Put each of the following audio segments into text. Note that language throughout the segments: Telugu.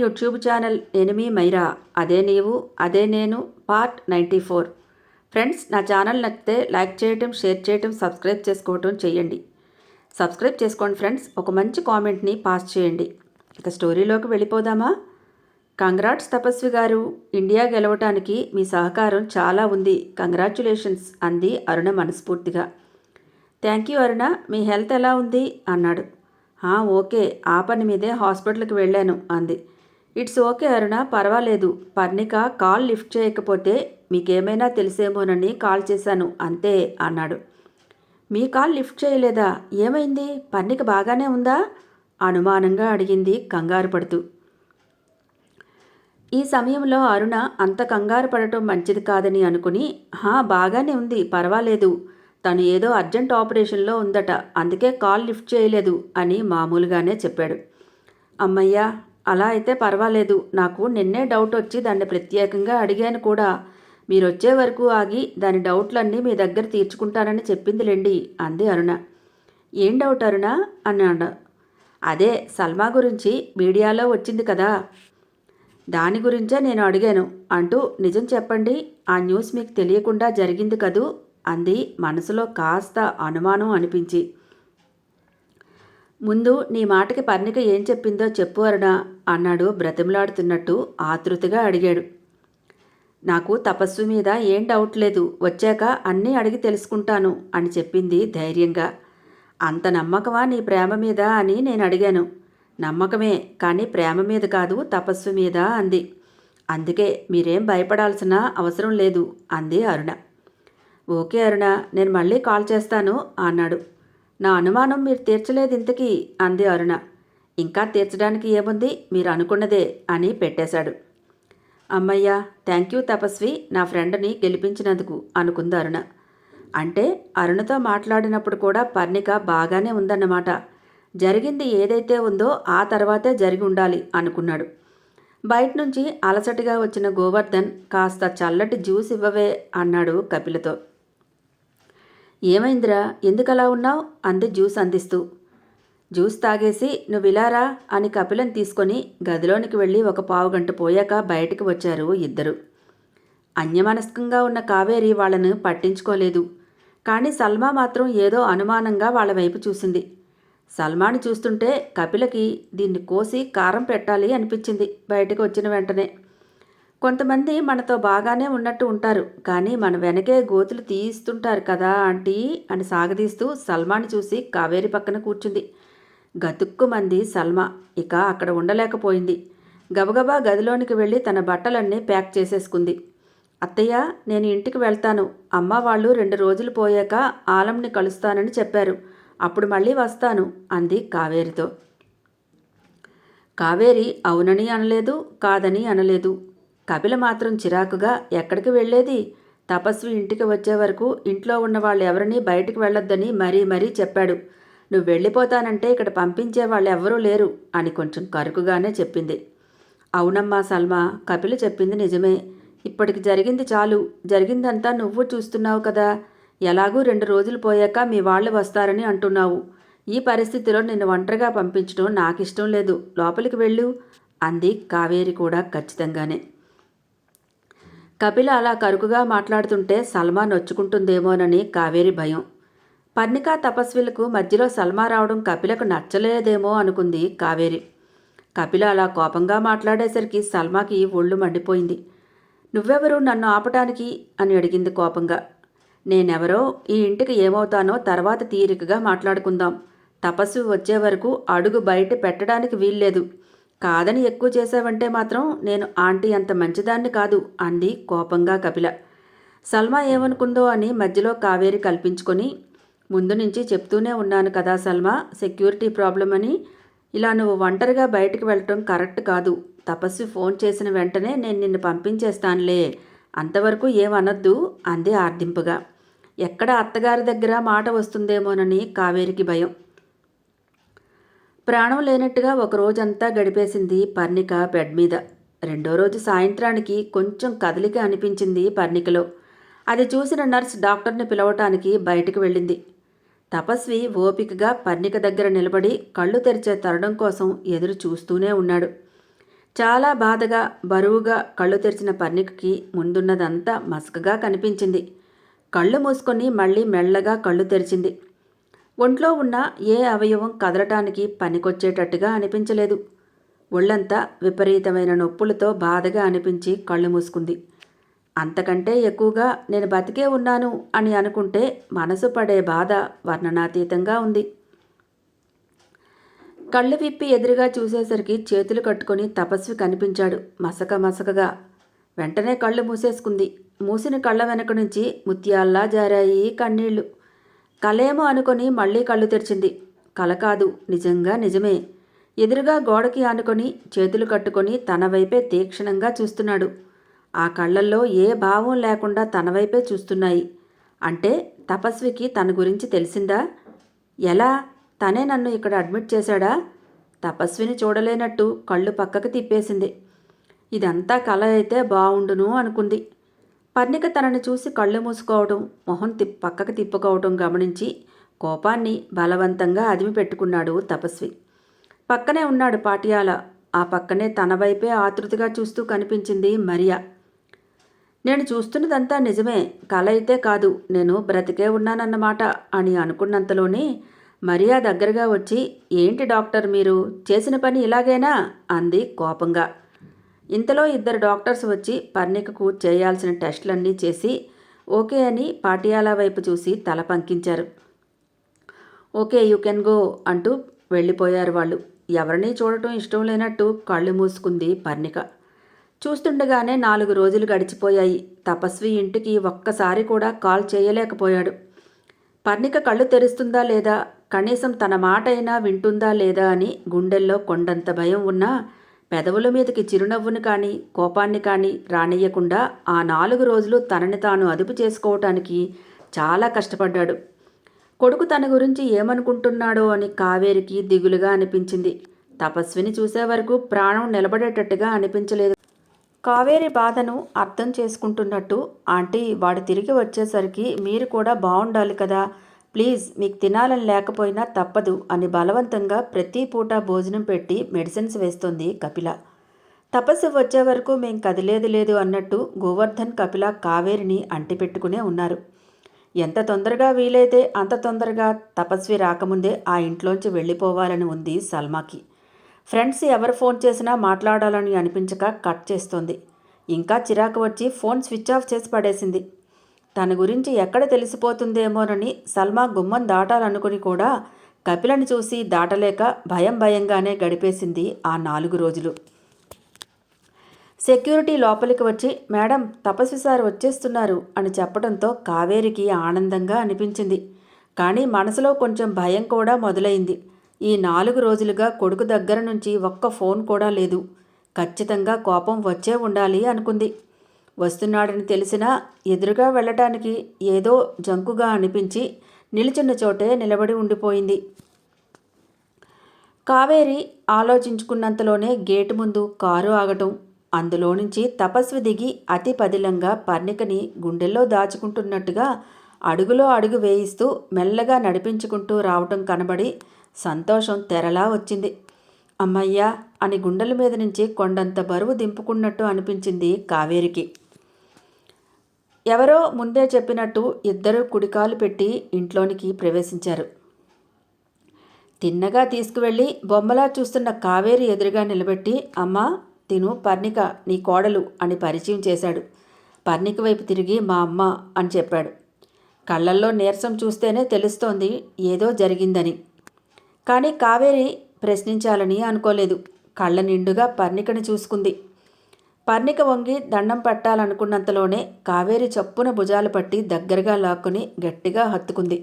యూట్యూబ్ ఛానల్ ఎనిమి మైరా అదే నీవు అదే నేను పార్ట్ 94. ఫ్రెండ్స్, నా ఛానల్ నచ్చితే లైక్ చేయటం, షేర్ చేయటం, సబ్స్క్రైబ్ చేసుకోవటం చేయండి. సబ్స్క్రైబ్ చేసుకోండి ఫ్రెండ్స్. ఒక మంచి కామెంట్ని పాస్ చేయండి. ఇక స్టోరీలోకి వెళ్ళిపోదామా? కంగ్రాట్స్ తపస్వి గారు, ఇండియా గెలవటానికి మీ సహకారం చాలా ఉంది. కంగ్రాచ్యులేషన్స్ అంది అరుణ మనస్ఫూర్తిగా. Thank you Aruna, me health ఎలా ఉంది అన్నాడు. ఓకే, ఆ పని మీదే హాస్పిటల్కి వెళ్ళాను అంది. ఇట్స్ ఓకే అరుణ, పర్వాలేదు. పర్ణిక కాల్ లిఫ్ట్ చేయకపోతే మీకేమైనా తెలిసేమోనని కాల్ చేశాను అంతే అన్నాడు. మీ కాల్ లిఫ్ట్ చేయలేదా? ఏమైంది? పర్ణిక బాగానే ఉందా? అనుమానంగా అడిగింది కంగారు పడుతూ. ఈ సమయంలో అరుణ అంత కంగారు పడటం మంచిది కాదని అనుకుని, బాగానే ఉంది, పర్వాలేదు. తను ఏదో అర్జెంట్ ఆపరేషన్లో ఉందట, అందుకే కాల్ లిఫ్ట్ చేయలేదు అని మామూలుగానే చెప్పాడు. అమ్మయ్యా, అలా అయితే పర్వాలేదు. నాకు నిన్నే డౌట్ వచ్చి దాన్ని ప్రత్యేకంగా అడిగాను కూడా. మీరొచ్చే వరకు ఆగి దాని డౌట్లన్నీ మీ దగ్గర తీర్చుకుంటానని చెప్పిందిలేండి అంది అరుణ. ఏం డౌట్ అరుణ అన్నాడు. అదే సల్మా గురించి మీడియాలో వచ్చింది కదా, దాని గురించే నేను అడిగాను అంటూ. నిజం చెప్పండి, ఆ న్యూస్ మీకు తెలియకుండా జరిగింది కదూ అంది మనసులో కాస్త అనుమానం అనిపించి. ముందు నీ మాటకి పర్ణిక ఏం చెప్పిందో చెప్పు అరుణ అన్నాడు బ్రతిమలాడుతున్నట్టు. ఆతృతగా అడిగాడు. నాకు తపస్సు మీద ఏం డౌట్ లేదు, వచ్చాక అన్నీ అడిగి తెలుసుకుంటాను అని చెప్పింది ధైర్యంగా. అంత నమ్మకమా నీ ప్రేమ మీద అని నేను అడిగాను. నమ్మకమే, కానీ ప్రేమ మీద కాదు, తపస్సు మీద అంది. అందుకే మీరేం భయపడాల్సిన అవసరం లేదు అంది అరుణ. ఓకే అరుణ, నేను మళ్ళీ కాల్ చేస్తాను అన్నాడు. నా అనుమానం మీరు తీర్చలేదు ఇంతకీ అంది అరుణ. ఇంకా తీర్చడానికి ఏముంది, మీరు అనుకున్నదే అని పెట్టేశాడు. అమ్మయ్యా, థ్యాంక్ యూ తపస్వి, నా ఫ్రెండ్ని గెలిపించినందుకు అనుకుంది అరుణ. అంటే అరుణతో మాట్లాడినప్పుడు కూడా పర్ణిక బాగానే ఉందన్నమాట. జరిగింది ఏదైతే ఉందో ఆ తర్వాతే జరిగి ఉండాలి అనుకున్నాడు. బయట నుంచి అలసటగా వచ్చిన గోవర్ధన్ కాస్త చల్లటి జ్యూస్ ఇవ్వవే అన్నాడు కపిలతో. ఏమైందిరా, ఎందుకలా ఉన్నావు అంది జ్యూస్ అందిస్తూ. జ్యూస్ తాగేసి నువ్విలారా అని కపిలను తీసుకొని గదిలోనికి వెళ్ళి ఒక పావుగంట పోయాక బయటికి వచ్చారు ఇద్దరు. అన్యమనస్కంగా ఉన్న కావేరి వాళ్లను పట్టించుకోలేదు. కానీ సల్మా మాత్రం ఏదో అనుమానంగా వాళ్ళ వైపు చూసింది. సల్మాని చూస్తుంటే కపిలకి దీన్ని కోసి కారం పెట్టాలి అనిపించింది బయటకు వచ్చిన వెంటనే. కొంతమంది మనతో బాగానే ఉన్నట్టు ఉంటారు, కానీ మన వెనకే గోతులు తీస్తుంటారు కదా ఆంటీ అని సాగదీస్తూ సల్మాని చూసి కావేరి పక్కన కూర్చుంది. గతుక్కుమంది సల్మా. ఇక అక్కడ ఉండలేకపోయింది. గబగబా గదిలోనికి వెళ్ళి తన బట్టలన్నీ ప్యాక్ చేసేసుకుంది. అత్తయ్య, నేను ఇంటికి వెళ్తాను. అమ్మ వాళ్ళు 2 రోజులు పోయాక ఆలంని కలుస్తానని చెప్పారు. అప్పుడు మళ్ళీ వస్తాను అంది కావేరితో. కావేరి అవునని అనలేదు, కాదని అనలేదు. కపిల మాత్రం చిరాకుగా ఎక్కడికి వెళ్ళేది? తపస్వి ఇంటికి వచ్చే వరకు ఇంట్లో ఉన్న వాళ్ళు ఎవరినీ బయటికి వెళ్ళొద్దని మరీ మరీ చెప్పాడు. నువ్వు వెళ్ళిపోతానంటే ఇక్కడ పంపించే వాళ్ళు ఎవ్వరూ లేరు అని కొంచెం కరుకుగానే చెప్పింది. అవునమ్మా సల్మా, కపిల చెప్పింది నిజమే. ఇప్పటికి జరిగింది చాలు. జరిగిందంతా నువ్వు చూస్తున్నావు కదా. ఎలాగూ 2 రోజులు పోయాక మీ వాళ్ళు వస్తారని అంటున్నావు. ఈ పరిస్థితిలో నిన్ను ఒంటరిగా పంపించడం నాకిష్టం లేదు. లోపలికి వెళ్ళు అంది కావేరి కూడా ఖచ్చితంగానే. కపిల అలా కరుకుగా మాట్లాడుతుంటే సల్మా నొచ్చుకుంటుందేమోనని కావేరి భయం. పర్ణికా తపస్విలకు మధ్యలో సల్మా రావడం కపిలకు నచ్చలేదేమో అనుకుంది కావేరి. కపిల అలా కోపంగా మాట్లాడేసరికి సల్మాకి ఒళ్ళు మండిపోయింది. నువ్వెవరు నన్ను ఆపటానికి అని అడిగింది కోపంగా. నేనెవరో, ఈ ఇంటికి ఏమవుతానో తర్వాత తీరికగా మాట్లాడుకుందాం. తపస్సు వచ్చే వరకు అడుగు బయట పెట్టడానికి వీల్లేదు. కాదని ఎక్కువ చేసావంటే మాత్రం నేను ఆంటీ అంత మంచిదాన్ని కాదు అంది కోపంగా కపిల. సల్మా ఏమనుకుందో అని మధ్యలో కావేరి కల్పించుకొని, ముందు నుంచి చెప్తూనే ఉన్నాను కదా సల్మా, సెక్యూరిటీ ప్రాబ్లం అని. ఇలా నువ్వు ఒంటరిగా బయటికి వెళ్ళటం కరెక్ట్ కాదు. తపస్వి ఫోన్ చేసిన వెంటనే నేను నిన్ను పంపించేస్తానులే, అంతవరకు ఏమనొద్దు అంది ఆర్దింపుగా. ఎక్కడ అత్తగారి దగ్గర మాట వస్తుందేమోనని కావేరికి భయం. ప్రాణం లేనట్టుగా ఒక రోజంతా గడిపేసింది పర్ణిక బెడ్ మీద. 2వ రోజు సాయంత్రానికి కొంచెం కదలిక అనిపించింది పర్ణికలో. అది చూసిన నర్స్ డాక్టర్ని పిలవటానికి బయటికి వెళ్ళింది. తపస్వి ఓపికగా పర్ణిక దగ్గర నిలబడి కళ్ళు తెరిచే తరుణం కోసం ఎదురు చూస్తూనే ఉన్నాడు. చాలా బాధగా బరువుగా కళ్ళు తెరిచిన పర్ణికకి ముందున్నదంతా మసకగా కనిపించింది. కళ్ళు మూసుకొని మళ్ళీ మెల్లగా కళ్ళు తెరిచింది. ఒంట్లో ఉన్న ఏ అవయవం కదలటానికి పనికొచ్చేటట్టుగా అనిపించలేదు. ఒళ్ళంతా విపరీతమైన నొప్పులతో బాధగా అనిపించి కళ్ళు మూసుకుంది. అంతకంటే ఎక్కువగా నేను బతికే ఉన్నాను అని అనుకుంటే మనసు పడే బాధ వర్ణనాతీతంగా ఉంది. కళ్ళు విప్పి ఎదురుగా చూసేసరికి చేతులు కట్టుకొని తపస్వి కనిపించాడు మసకగా. వెంటనే కళ్ళు మూసేసుకుంది. మూసిన కళ్ళ వెనక నుంచి ముత్యాల్లా జారాయి కన్నీళ్లు. కలేమో అనుకొని మళ్ళీ కళ్ళు తెరిచింది. కల కాదు, నిజంగా నిజమే. ఎదురుగా గోడకి ఆనుకొని చేతులు కట్టుకొని తన వైపే తీక్షణంగా చూస్తున్నాడు. ఆ కళ్ళల్లో ఏ భావం లేకుండా తన వైపే చూస్తున్నాయి. అంటే తపస్వికి తన గురించి తెలిసిందా? ఎలా? తనే నన్ను ఇక్కడ అడ్మిట్ చేశాడా? తపస్విని చూడలేనట్టు కళ్ళు పక్కకు తిప్పేసింది. ఇదంతా కల అయితే బావుండును అనుకుంది. పర్ణిక తనని చూసి కళ్ళు మూసుకోవడం, మొహం పక్కకు తిప్పుకోవడం గమనించి కోపాన్ని బలవంతంగా అదిమి పెట్టుకున్నాడు తపస్వి. పక్కనే ఉన్నాడు పాటియాల. ఆ పక్కనే తన వైపే ఆతృతగా చూస్తూ కనిపించింది మరియా. నేను చూస్తున్నదంతా నిజమే, కల అయితే కాదు, నేను బ్రతికే ఉన్నానన్నమాట అని అనుకున్నంతలోనే మరియా దగ్గరగా వచ్చి, ఏంటి డాక్టర్ మీరు చేసిన పని ఇలాగేనా అంది కోపంగా. ఇంతలో ఇద్దరు డాక్టర్స్ వచ్చి పర్ణికకు చేయాల్సిన టెస్టులన్నీ చేసి ఓకే అని పాటియాలా వైపు చూసి తల పంకించారు. ఓకే, యూ కెన్ గో అంటూ వెళ్ళిపోయారు వాళ్ళు. ఎవరినీ చూడటం ఇష్టం లేనట్టు కళ్ళు మూసుకుంది పర్ణిక. చూస్తుండగానే 4 రోజులు గడిచిపోయాయి. తపస్వి ఇంటికి ఒక్కసారి కూడా కాల్ చేయలేకపోయాడు. పర్ణిక కళ్ళు తెరుస్తుందా లేదా, కనీసం తన మాట అయినా వింటుందా లేదా అని గుండెల్లో కొండంత భయం ఉన్నా పెదవుల మీదకి చిరునవ్వును కానీ కోపాన్ని కానీ రానియ్యకుండా ఆ 4 రోజులు తనని తాను అదుపు చేసుకోవటానికి చాలా కష్టపడ్డాడు. కొడుకు తన గురించి ఏమనుకుంటున్నాడో అని కావేరికి దిగులుగా అనిపించింది. తపస్విని చూసే వరకు ప్రాణం నిలబడేటట్టుగా అనిపించలేదు. కావేరి బాధను అర్థం చేసుకుంటున్నట్టు, ఆంటీ వాడు తిరిగి వచ్చేసరికి మీరు కూడా బాగుండాలి కదా, ప్లీజ్ మీకు తినాలని లేకపోయినా తప్పదు అని బలవంతంగా ప్రతి పూట భోజనం పెట్టి మెడిసిన్స్ వేస్తుంది కపిల. తపస్సు వచ్చే వరకు మేం కదిలేదు లేదు అన్నట్టు గోవర్ధన్ కపిల కావేరిని అంటిపెట్టుకునే ఉన్నారు. ఎంత తొందరగా వీలైతే అంత తొందరగా తపస్వి రాకముందే ఆ ఇంట్లోంచి వెళ్ళిపోవాలని ఉంది సల్మాకి. ఫ్రెండ్స్ ఎవరు ఫోన్ చేసినా మాట్లాడాలని అనిపించక కట్ చేస్తోంది. ఇంకా చిరాకు వచ్చి ఫోన్ స్విచ్ ఆఫ్ చేసి పడేసింది. తన గురించి ఎక్కడ తెలిసిపోతుందేమోనని సల్మా గుమ్మం దాటాలనుకుని కూడా కపిలని చూసి దాటలేక భయంగానే గడిపేసింది ఆ 4 రోజులు. సెక్యూరిటీ లోపలికి వచ్చి మేడం తపస్వి సార్ వచ్చేస్తున్నారు అని చెప్పడంతో కావేరికి ఆనందంగా అనిపించింది. కానీ మనసులో కొంచెం భయం కూడా మొదలైంది. ఈ 4 రోజులుగా కొడుకు దగ్గర నుంచి ఒక్క ఫోన్ కూడా లేదు. ఖచ్చితంగా కోపం వచ్చే ఉండాలి అనుకుంది. వస్తున్నాడని తెలిసినా ఎదురుగా వెళ్ళటానికి ఏదో జంకుగా అనిపించి నిలుచున్న చోటే నిలబడి ఉండిపోయింది. కావేరి ఆలోచించుకున్నంతలోనే గేటు ముందు కారు ఆగటం, అందులో నుంచి తపస్వి దిగి అతి పదిలంగా పర్ణికని గుండెల్లో దాచుకుంటున్నట్టుగా అడుగులో అడుగు వేయిస్తూ మెల్లగా నడిపించుకుంటూ రావటం కనబడి సంతోషం తెరలా వచ్చింది. అమ్మయ్యా అని గుండెల మీద నుంచి కొండంత బరువు దింపుకున్నట్టు అనిపించింది కావేరికి. ఎవరో ముందే చెప్పినట్టు ఇద్దరూ కుడికాలు పెట్టి ఇంట్లోనికి ప్రవేశించారు. తిన్నగా తీసుకువెళ్ళి బొమ్మలా చూస్తున్న కావేరి ఎదురుగా నిలబెట్టి, అమ్మా తిను పర్ణిక నీ కోడలు అని పరిచయం చేశాడు. పర్ణిక వైపు తిరిగి మా అమ్మ అని చెప్పాడు. కళ్ళల్లో నీరసం చూస్తేనే తెలుస్తోంది ఏదో జరిగిందని. కానీ కావేరి ప్రశ్నించాలని అనుకోలేదు. కళ్ళ నిండుగా పర్ణికని చూసుకుంది. పర్ణిక వంగి దండం పట్టాలనుకున్నంతలోనే కావేరి చప్పున భుజాలు పట్టి దగ్గరగా లాక్కుని గట్టిగా హత్తుకుంది.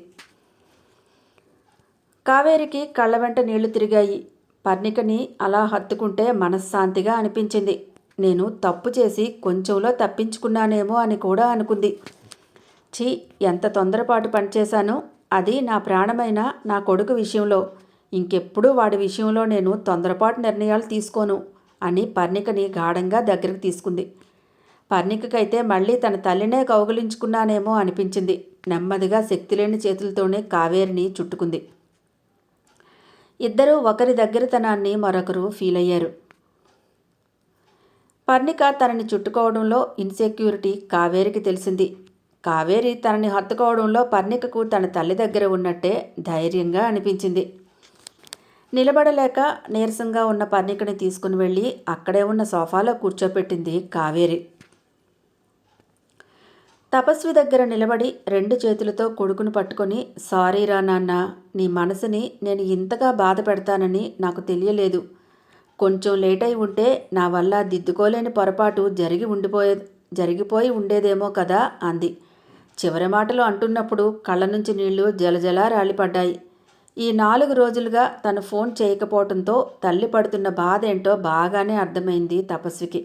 కావేరికి కళ్ళ వెంట నీళ్లు తిరిగాయి. పర్ణికని అలా హత్తుకుంటే మనశ్శాంతిగా అనిపించింది. నేను తప్పు చేసి కొంచెంలో తప్పించుకున్నానేమో అని కూడా అనుకుంది. ఛీ, ఎంత తొందరపాటు పనిచేశానో, అది నా ప్రాణమైన నా కొడుకు విషయంలో. ఇంకెప్పుడూ వాడి విషయంలో నేను తొందరపాటు నిర్ణయాలు తీసుకోను అని పర్ణికని గాఢంగా దగ్గరికి తీసుకుంది. పర్ణికకైతే మళ్ళీ తన తల్లినే కౌగిలించుకున్నానేమో అనిపించింది. నెమ్మదిగా శక్తిలేని చేతులతోనే కావేరిని చుట్టుకుంది. ఇద్దరూ ఒకరి దగ్గరతనాన్ని మరొకరు ఫీల్ అయ్యారు. పర్ణిక తనని చుట్టుకోవడంలో ఇన్సెక్యూరిటీ కావేరికి తెలిసింది. కావేరి తనని హత్తుకోవడంలో పర్ణికకు తన తల్లి దగ్గర ఉన్నట్టే ధైర్యంగా అనిపించింది. నిలబడలేక నీరసంగా ఉన్న పర్ణికని తీసుకుని వెళ్ళి అక్కడే ఉన్న సోఫాలో కూర్చోపెట్టింది కావేరి. తపస్వి దగ్గర నిలబడి 2 చేతులతో కొడుకును పట్టుకొని, సారీరా నాన్న, నీ మనసుని నేను ఇంతగా బాధ పెడతానని నాకు తెలియలేదు. కొంచెం లేట్ అయి ఉంటే నా వల్ల దిద్దుకోలేని పొరపాటు జరిగిపోయి ఉండేదేమో కదా అంది. చివరి మాటలు అంటున్నప్పుడు కళ్ళ నుంచి నీళ్లు జలజలా రాలిపడ్డాయి. ఈ 4 రోజులుగా తను ఫోన్ చేయకపోవడంతో తల్లి పడుతున్న బాధ ఏంటో బాగానే అర్థమైంది తపస్వికి.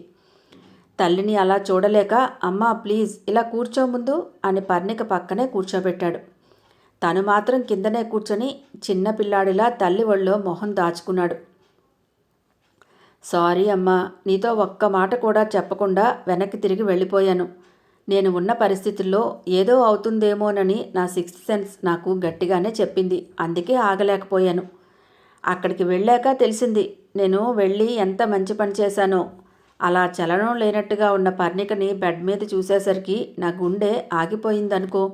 తల్లిని అలా చూడలేక, అమ్మా ప్లీజ్ ఇలా కూర్చో ముందు అని పర్ణిక పక్కనే కూర్చోబెట్టాడు. తను మాత్రం కిందనే కూర్చొని చిన్న పిల్లాడిలా తల్లి ఒళ్ళో మొహం దాచుకున్నాడు. సారీ అమ్మా, నీతో ఒక్క మాట కూడా చెప్పకుండా వెనక్కి తిరిగి వెళ్ళిపోయాను. నేను ఉన్న పరిస్థితుల్లో ఏదో అవుతుందేమోనని నా 6th సెన్స్ నాకు గట్టిగానే చెప్పింది. అందుకే ఆగలేకపోయాను. అక్కడికి వెళ్ళాక తెలిసింది నేను వెళ్ళి ఎంత మంచి పని చేశానో. అలా చలనం లేనట్టుగా ఉన్న పర్ణికని బెడ్ మీద చూసేసరికి నా గుండె ఆగిపోయిందనుకో.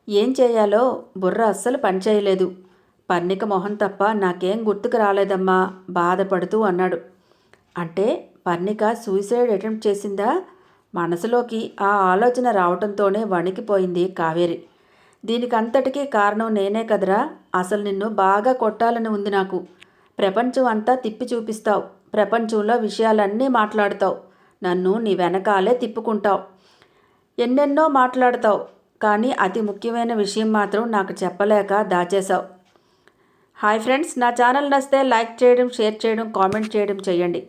ఏం చేయాలో బుర్ర అస్సలు పనిచేయలేదు. పర్ణిక మొహం తప్ప నాకేం గుర్తుకు రాలేదమ్మా బాధపడుతూ అన్నాడు. అంటే పర్ణిక సూసైడ్ అటెంప్ట్ చేసిందా? మనసులోకి ఆ ఆలోచన రావటంతోనే వణికిపోయింది కావేరి. దీనికంతటికీ కారణం నేనే కదరా. అసలు నిన్ను బాగా కొట్టాలని ఉంది నాకు. ప్రపంచం అంతా తిప్పి చూపిస్తావు. ప్రపంచంలో విషయాలన్నీ మాట్లాడతావు. నన్ను నీ వెనకాలే తిప్పుకుంటావు. ఎన్నెన్నో మాట్లాడతావు. కానీ అతి ముఖ్యమైన విషయం మాత్రం నాకు చెప్పలేక దాచేశావు. హాయ్ ఫ్రెండ్స్, నా ఛానల్ నచ్చితే లైక్ చేయడం, షేర్ చేయడం, కామెంట్ చేయడం చేయండి.